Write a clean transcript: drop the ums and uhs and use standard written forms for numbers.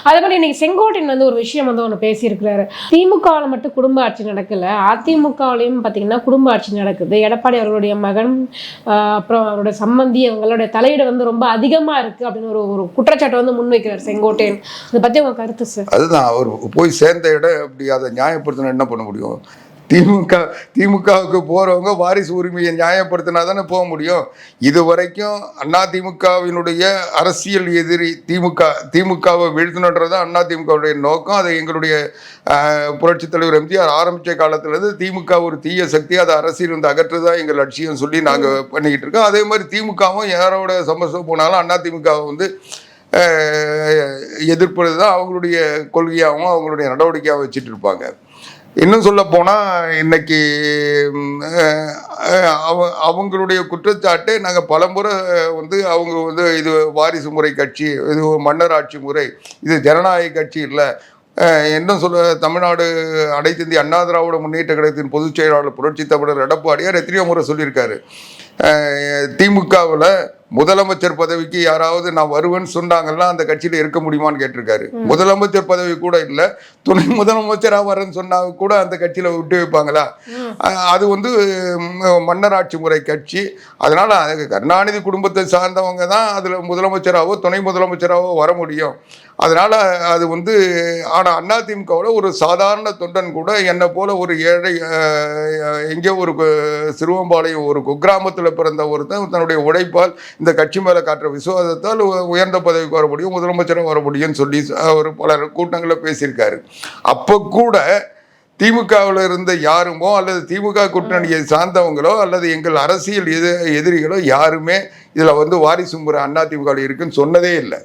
அதே மாதிரி இன்னைக்கு செங்கோட்டையன் வந்து ஒரு விஷயம் வந்து ஒன்று பேசியிருக்கிறாரு. திமுகவில் மட்டும் குடும்ப ஆட்சி நடக்கல, அதிமுகவிலையும் பார்த்தீங்கன்னா குடும்ப ஆட்சி நடக்குது. எடப்பாடி அவர்களுடைய மகன் அப்புறம் அவருடைய சம்பந்தி அவங்களுடைய தலையீடு வந்து ரொம்ப அதிகமாக இருக்கு அப்படின்னு ஒரு குற்றச்சாட்டை வந்து முன்வைக்கிறார் செங்கோட்டையன். அதை பற்றி உங்க கருத்து சார்? அதுதான் அவர் போய் சேர்ந்த இடம் அப்படி அதை நியாயப்படுத்தினா என்ன பண்ண முடியும்? திமுகவுக்கு போறவங்க வாரிசு உரிமையை நியாயப்படுத்தினா தானே போக முடியும். இது வரைக்கும் அதிமுகவினுடைய அரசியல் எதிரி திமுகவை வீழ்த்தணுன்றது அதிமுகவுடைய நோக்கம். அதை எங்களுடைய புரட்சித் தலைவர் எம்ஜிஆர் ஆரம்பித்த காலத்திலேருந்து திமுக ஒரு தீய சக்தி, அதை அரசியல் வந்து அகற்றுதான் எங்கள் லட்சியம் சொல்லி நாங்கள் பண்ணிக்கிட்டு இருக்கோம். அதே மாதிரி திமுகவும் யாரோட சமஸ்தம் போனாலும் அதிமுகவை வந்து எதிர்ப்பது தான் அவங்களுடைய கொள்கையாகவும் அவங்களுடைய நடவடிக்கையாக வச்சுட்டு இருப்பாங்க. இன்னும் சொல்ல போனால் இன்னைக்கு அவங்களுடைய குற்றச்சாட்டு நாங்கள் பலமுறை வந்து அவங்க வந்து இது வாரிசு முறை கட்சி, இது மன்னர் ஆட்சி முறை, இது ஜனநாயக கட்சி இல்லை. இன்னும் தமிழ்நாடு அனைத்து இந்திய அண்ணா திராவிட முன்னேற்ற கழகத்தின் பொதுச் செயலாளர் புரட்சி தமிழர் எடப்பாடியார் எத்தனையோ முறை சொல்லியிருக்காரு, திமுகவில் முதலமைச்சர் பதவிக்கு யாராவது நான் வருவேன்னு சொன்னாங்கன்னா அந்த கட்சியில் இருக்க முடியுமான்னு கேட்டிருக்காரு. முதலமைச்சர் பதவி கூட இல்லை, துணை முதலமைச்சராக வரேன்னு சொன்னா கூட அந்த கட்சியில் விட்டு வைப்பாங்களா? அது வந்து மன்னராட்சி முறை கட்சி. அதனால கருணாநிதி குடும்பத்தை சார்ந்தவங்க தான் அதில் முதலமைச்சராகவோ துணை முதலமைச்சராகவோ வர முடியும். அதனால அது வந்து ஆனால் அதிமுகவில் ஒரு சாதாரண தொண்டன் கூட என்னை போல ஒரு ஏழை, எங்கேயோ ஒரு சிறுவம்பாளையம் ஒரு குக்கிராமத்தில் பிறந்த ஒருத்தன் தன்னுடைய உழைப்பால் இந்த கட்சி மேலே காட்டுற விசுவாசத்தால் உயர்ந்த பதவிக்கு வர முடியும், முதலமைச்சராக வர முடியும்னு சொல்லி அவர் பல கூட்டங்களில் பேசியிருக்காரு. அப்போ கூட திமுகவில் இருந்த யாருமோ அல்லது திமுக கூட்டணியை சார்ந்தவங்களோ அல்லது எங்கள் அரசியல் எதிரிகளோ யாருமே இதில் வந்து வாரிசு முறை அதிமுகவில் இருக்குன்னு சொன்னதே இல்லை.